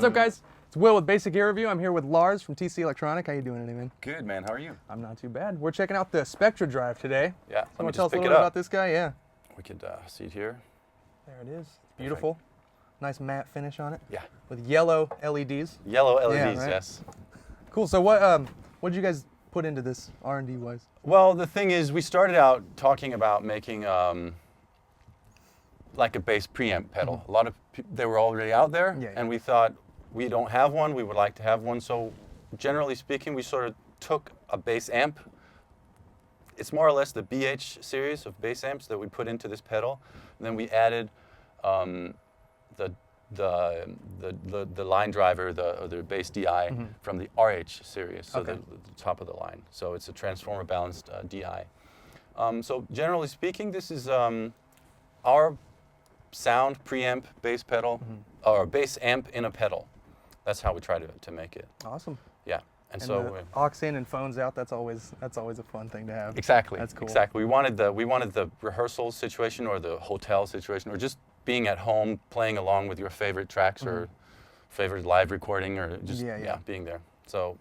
What's up, guys? It's Will with Basic Gear Review. I'm here with Lars from TC Electronic. How you doing today, man? Good, man. How are you? I'm not too bad. We're checking out the SpectraDrive today. Yeah. So tell us a little bit about this guy. Yeah. We could see it here. There it is. Beautiful. Nice matte finish on it. Yeah. With yellow LEDs. Yellow LEDs, Yeah, right? yes. Cool. So what did you guys put into this R&D wise? Well, the thing is, we started out talking about making like a bass preamp pedal. A lot of they were already out there, and we thought we don't have one. We would like to have one. So, generally speaking, we sort of took a bass amp. It's more or less the BH series of bass amps that we put into this pedal. And then we added the line driver, the bass DI from the RH series, so the top of the line. So it's a transformer balanced DI. So generally speaking, this is our sound preamp bass pedal, or bass amp in a pedal. That's how we try to make it. Awesome. Yeah. And so so aux in and phones out. That's always a fun thing to have. Exactly. That's cool. Exactly. We wanted the rehearsal situation or the hotel situation or just being at home playing along with your favorite tracks or favorite live recording or just being there. So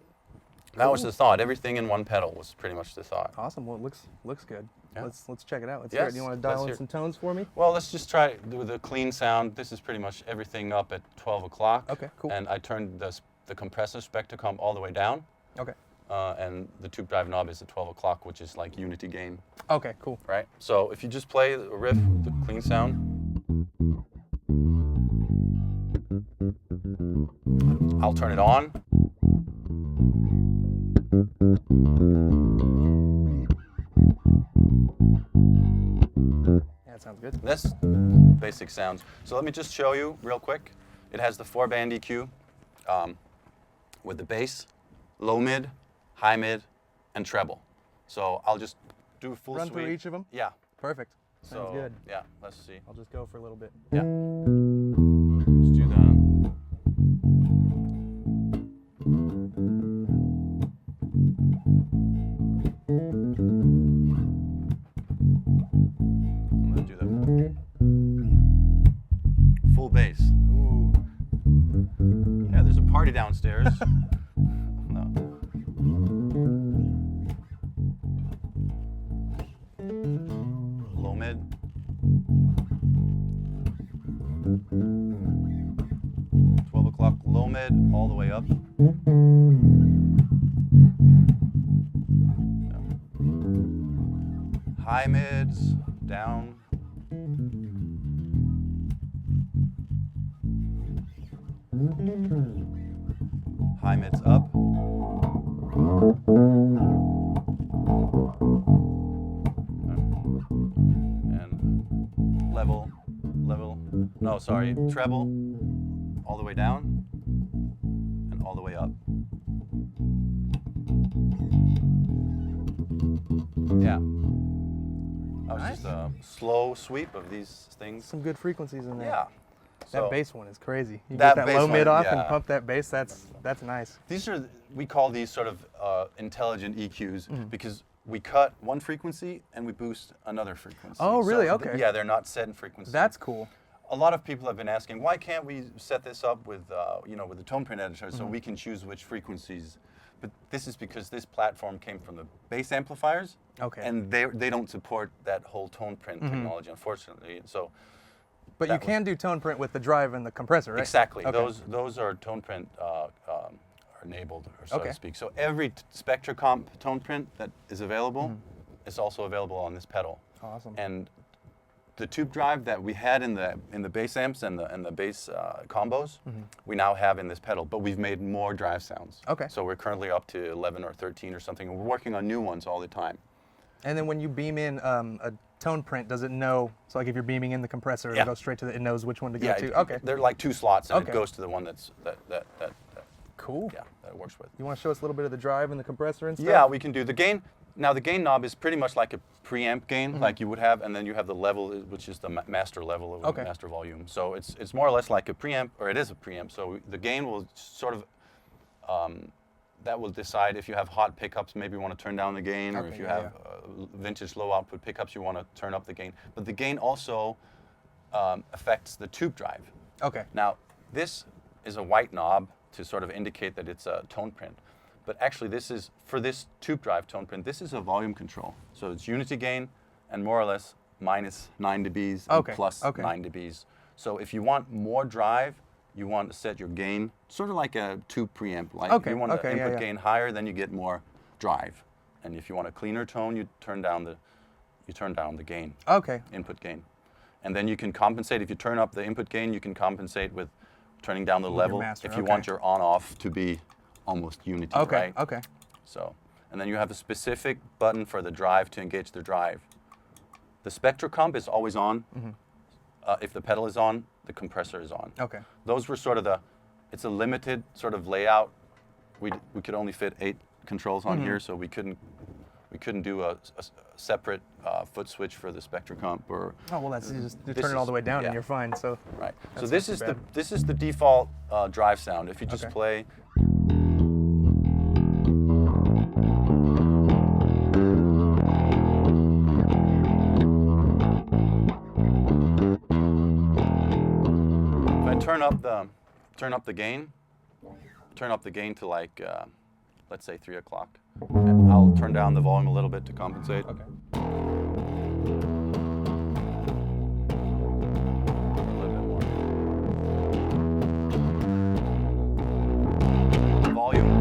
that was the thought. Everything in one pedal was pretty much the thought. Awesome. Well, it looks good. Yeah. Let's check it out. Let's hear it. Do you want to dial in some tones for me? Well, let's just try it with a clean sound. This is pretty much everything up at 12 o'clock. Okay, cool. And I turned the compressor SpectraComp all the way down. Okay. And the tube drive knob is at 12 o'clock, which is like unity gain. Okay, cool. Right? So if you just play a riff, the clean sound. I'll turn it on. Yeah, that sounds good. That's basic sounds. So let me just show you real quick. It has the 4-band EQ with the bass, low mid, high mid, and treble. So I'll just do a full Run sweep. through each of them? Yeah. Perfect. Sounds good. Yeah, let's see. I'll just go for a little bit. Yeah. Let's do that. I'm gonna do that. Full bass. Ooh. Yeah, there's a party downstairs. No. Low mid. $12 o'clock low mid all the way up. Yeah. High mids down. High mids up. And level, no, sorry, treble, all the way down, and all the way up. Yeah. That was just a slow sweep of these things. Some good frequencies in there. Yeah. That bass one is crazy. You that get that bass low mid one, off yeah. and pump that bass. That's nice. These are, we call these sort of intelligent EQs because we cut one frequency and we boost another frequency. Oh, really? So okay. Yeah, they're not set in frequency. That's cool. A lot of people have been asking, why can't we set this up with, with the tone print editor so we can choose which frequencies? But this is because this platform came from the bass amplifiers, and they don't support that whole tone print technology, unfortunately. So. But you can do tone print with the drive and the compressor, right? Exactly. Okay. Those are tone print are enabled, or so to speak. So every SpectraComp tone print that is available is also available on this pedal. Awesome. And the tube drive that we had in the bass amps and the bass combos, we now have in this pedal. But we've made more drive sounds. Okay. So we're currently up to 11 or 13 or something, and we're working on new ones all the time. And then when you beam in a tone print, does it know? So like if you're beaming in the compressor, it'll go straight to it knows which one to go to. Okay. They're like two slots, and it goes to the one that cool. Yeah, that it works with. You want to show us a little bit of the drive and the compressor and stuff? Yeah, we can do the gain. Now the gain knob is pretty much like a preamp gain, like you would have, and then you have the level, which is the master level or master volume. So it's more or less like a preamp, or it is a preamp. So the gain will sort of that will decide if you have hot pickups, maybe you want to turn down the gain, or if you have vintage low output pickups, you want to turn up the gain. But the gain also affects the tube drive. Okay. Now this is a white knob to sort of indicate that it's a tone print. But actually this is, for this tube drive tone print, this is a volume control. So it's unity gain and more or less minus 9 dBs and plus 9 dBs. So if you want more drive, you want to set your gain, sort of like a tube preamp. Like if you want the input gain higher, then you get more drive. And if you want a cleaner tone, you turn down the gain. Input gain. And then you can compensate. If you turn up the input gain, you can compensate with turning down the level if you want your on-off to be almost unity, right? So, and then you have a specific button for the drive to engage the drive. The SpectraComp is always on. If the pedal is on, the compressor is on. Those were sort of it's a limited sort of layout. We could only fit 8 controls on here, so we couldn't do a separate foot switch for the SpectraComp or. Oh well, that's you turn it all the way down and you're fine. So. Right. So this is the default drive sound. If you just play. Turn up the gain. Turn up the gain to like, let's say 3 o'clock. And I'll turn down the volume a little bit to compensate. A little bit more. Volume.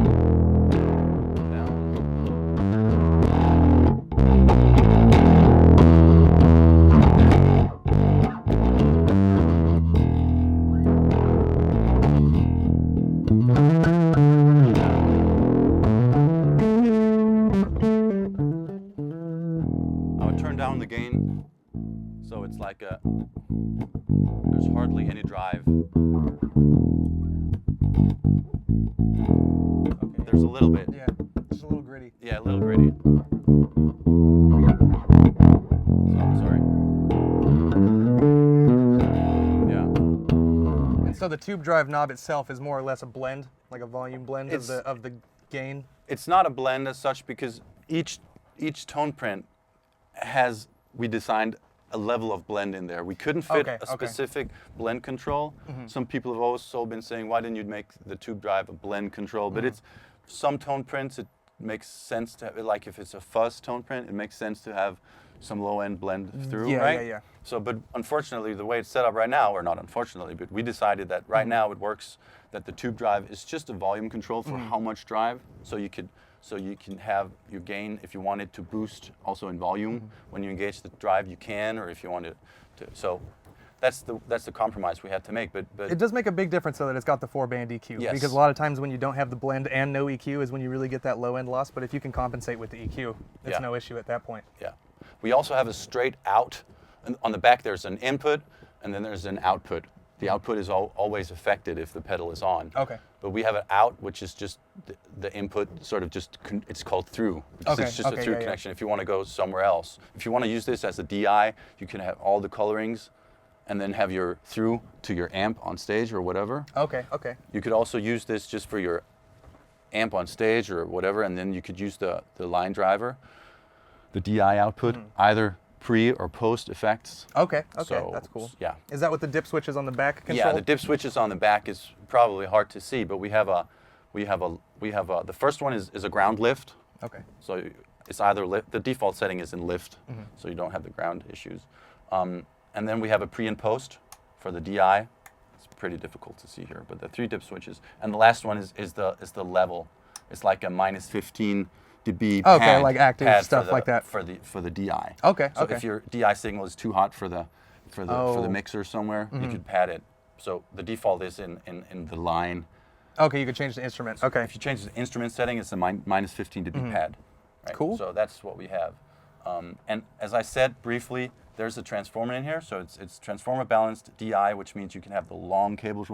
The gain, so it's like there's hardly any drive. There's a little bit. Yeah, just a little gritty. Yeah, a little gritty. Sorry. Yeah. And so the tube drive knob itself is more or less a blend, like a volume blend of the gain. It's not a blend as such because each tone print we designed a level of blend in there. We couldn't fit a specific blend control. Some people have also been saying, why didn't you make the tube drive a blend control? But it's some tone prints, it makes sense to have, like if it's a fuzz tone print, it makes sense to have some low end blend through, right? So, but unfortunately, the way it's set up right now, or not unfortunately, but we decided that right now it works that the tube drive is just a volume control for how much drive. So you can have your gain if you wanted to boost also in volume. When you engage the drive, you can, or if you wanted to. So that's the compromise we had to make. But it does make a big difference though that it's got the 4-band EQ. Yes. Because a lot of times when you don't have the blend and no EQ is when you really get that low end loss. But if you can compensate with the EQ, it's no issue at that point. Yeah. We also have a straight out. And on the back there's an input and then there's an output. The output is always affected if the pedal is on. But we have an out, which is just the input, sort of just, it's called through. It's just a through connection if you want to go somewhere else. If you want to use this as a DI, you can have all the colorings and then have your through to your amp on stage or whatever. You could also use this just for your amp on stage or whatever, and then you could use the line driver, the DI output, either pre or post effects. So, that's cool. Yeah. Is that what the dip switches on the back control? Yeah, the dip switches on the back is probably hard to see, but we have the first one is a ground lift. So it's either lift, the default setting is in lift, so you don't have the ground issues. And then we have a pre and post for the DI. It's pretty difficult to see here, but the 3 dip switches. And the last one is the level. It's like a minus 15 dB pad, like active pad stuff like that for the DI. So if your DI signal is too hot for the mixer somewhere, you could pad it. So the default is in the line. You could change the instrument. If you change the instrument setting, it's a minus 15 dB pad. Right? Cool. So that's what we have. And as I said briefly, there's a transformer in here. So it's transformer balanced DI, which means you can have the long cable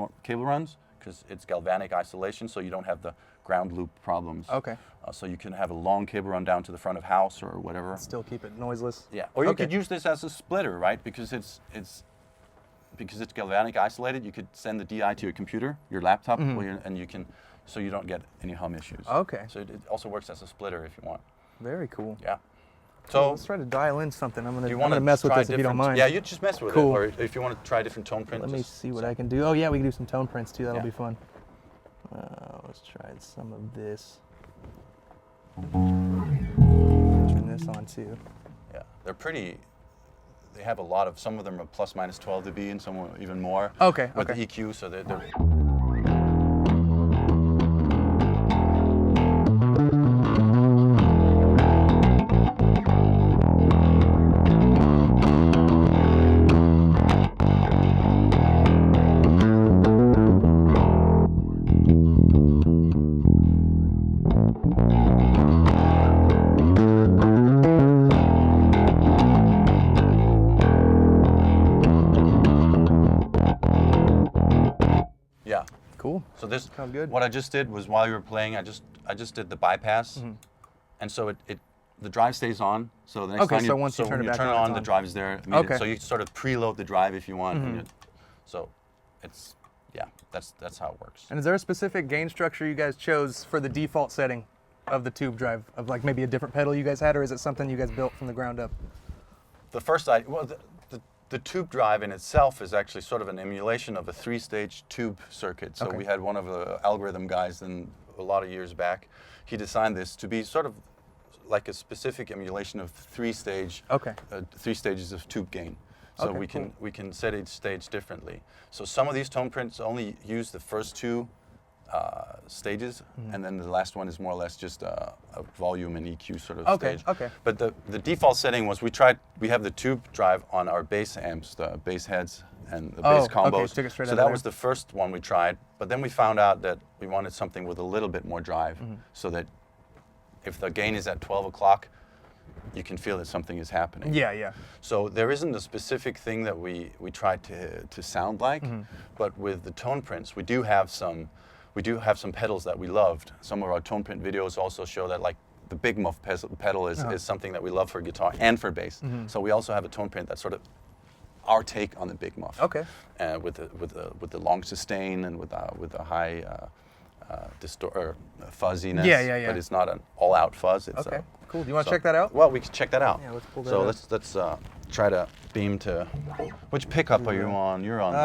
runs because it's galvanic isolation, so you don't have the ground loop problems. So you can have a long cable run down to the front of house or whatever. Still keep it noiseless. Yeah. Or you could use this as a splitter, right? Because it's galvanic isolated. You could send the DI to your computer, your laptop, and you can, so you don't get any hum issues. So it also works as a splitter if you want. Very cool. Yeah. So let's try to dial in something. I'm you gonna mess with this if you don't mind. Yeah, you just mess with it. Or if you want to try different tone prints. Let me see what I can do. Oh yeah, we can do some tone prints too. That'll be fun. Let's try some of this. Turn this on too. Yeah, they're pretty. They have a lot of. Some of them are plus minus 12 dB, and some are even more. Okay. With the EQ, so they're Cool. So this, sounds good. what I just did was while you were playing, I just did the bypass, and so the drive stays on. So the next time so once you turn it back on, the drive is there. Okay. So you sort of preload the drive if you want. So it's that's how it works. And is there a specific gain structure you guys chose for the default setting of the tube drive, of like maybe a different pedal you guys had, or is it something you guys built from the ground up? The first the tube drive in itself is actually sort of an emulation of a 3-stage tube circuit. So we had one of the algorithm guys a lot of years back. He designed this to be sort of like a specific emulation of 3 stages of tube gain. So we can set each stage differently. So some of these tone prints only use the first 2 stages, and then the last one is more or less just a volume and EQ sort of stage. But the default setting was we have the tube drive on our bass amps, the bass heads and the bass combos. Took it straight so out that of was the first one we tried, but then we found out that we wanted something with a little bit more drive, so that if the gain is at 12 o'clock, you can feel that something is happening. Yeah. So there isn't a specific thing that we tried to sound like, but with the tone prints, we do have some pedals that we loved. Some of our tone print videos also show that, like the Big Muff pedal is something that we love for guitar and for bass. So we also have a tone print that's sort of our take on the Big Muff. With the long sustain and with the high fuzziness. Yeah. But it's not an all-out fuzz. It's cool. Do you want to check that out? Well, we can check that out. Yeah, let's pull that so up. let's try to beam to. Which pickup are you on? You're on.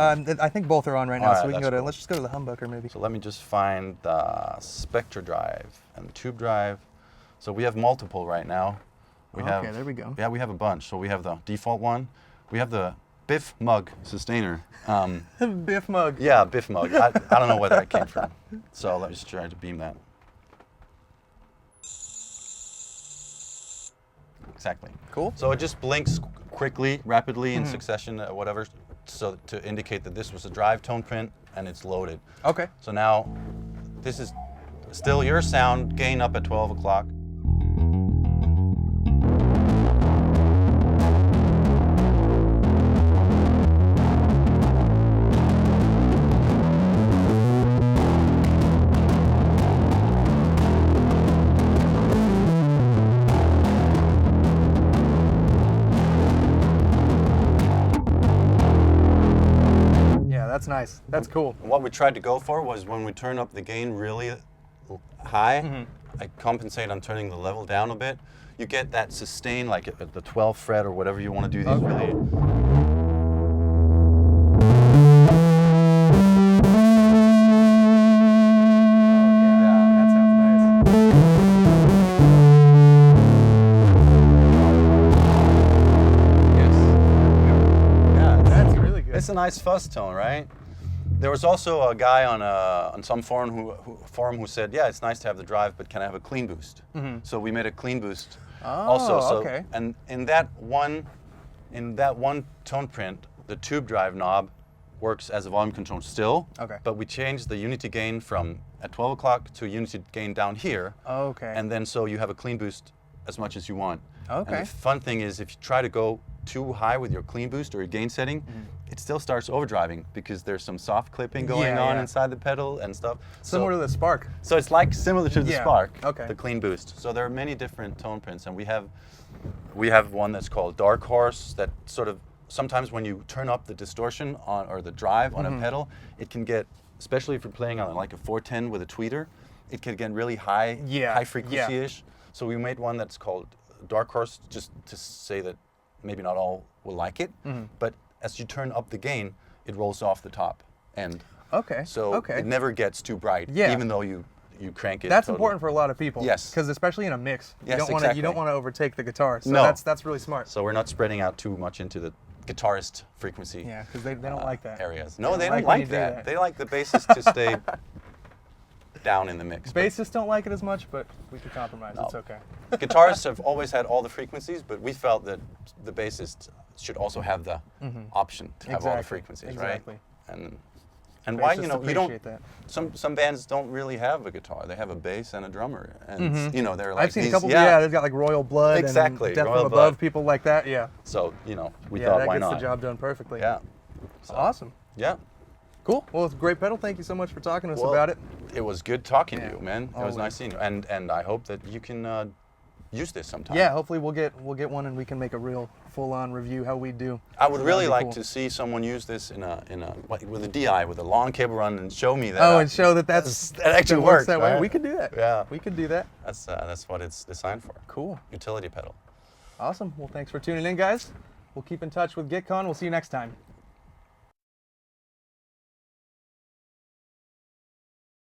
I think both are on right now, All right, so we can that's go to. cool. Let's just go to the humbucker maybe. So let me just find the SpectraDrive and the tube drive. So we have multiple right now. Okay, there we go. Yeah, we have a bunch. So we have the default one. We have the Biff Mug sustainer. Biff Mug. Yeah, Biff Mug. I don't know where that came from. So let me just try to beam that. Exactly. Cool. So it just blinks quickly, rapidly in succession, whatever, so to indicate that this was a drive tone print and it's loaded. Okay. So now this is still your sound, gain up at 12 o'clock. That's nice. That's cool. What we tried to go for was when we turn up the gain really high, I compensate on turning the level down a bit. You get that sustain, like at the 12th fret or whatever you want to do these really. It's a nice fuzz tone, right? There was also a guy on some forum who said, yeah, it's nice to have the drive, but can I have a clean boost? So we made a clean boost also. So, okay. And in that one tone print, the tube drive knob works as a volume control still. Okay. But we changed the unity gain from at 12 o'clock to unity gain down here. Okay. And then so you have a clean boost as much as you want. Okay. And the fun thing is, if you try to go too high with your clean boost or your gain setting, it still starts overdriving because there's some soft clipping going on inside the pedal and stuff. Similar to the Spark. So it's like similar to the Spark, okay. The clean boost. So there are many different tone prints, and we have one that's called Dark Horse that sort of, sometimes when you turn up the distortion on or the drive on a pedal, it can get, especially if you're playing on like a 410 with a tweeter, it can get really high, high frequency-ish. So we made one that's called dark horse just to say that maybe not all will like it, but as you turn up the gain, it rolls off the top end. Okay. So okay. it never gets too bright, Yeah. even though you crank it. That's totally. important for a lot of people. Yes. Because especially in a mix, you Yes, don't want to exactly. you don't want to overtake the guitar. So No. that's really smart. So we're not spreading out too much into the guitarist frequency. Yeah, because they don't like that. Areas. No, they don't when you like do that. They like the bassist to stay down in the mix. but Bassists don't like it as much, but we can compromise. No. It's okay. Guitarists have always had all the frequencies, but we felt that the bassist should also have the option to have all the frequencies, exactly. right? And why, you know, you don't. That. Some bands don't really have a guitar. They have a bass and a drummer, and you know they're like I've seen these, a couple. Yeah, they've got like Royal Blood. Exactly, And Death Royal from Above, Blood. people like that. Yeah. So you know, we Yeah, thought that why gets not? the job done perfectly. Yeah. So, Awesome. Yeah. Cool. Well, it's a great pedal. Thank you so much for talking to us Well, about it. It was good talking Yeah, to you, man. It was always. nice seeing you, and I hope that you can use this sometime. Yeah, hopefully we'll get one and we can make a real full-on review how we do. I would So really that'd be like cool. to see someone use this in a like, with a DI with a long cable run and show me that. Oh, and show that that actually works works that way. right? We could do that. Yeah. We could do that. That's what it's designed for. Cool. Utility pedal. Awesome. Well, thanks for tuning in, guys. We'll keep in touch with GuitCon. We'll see you next time.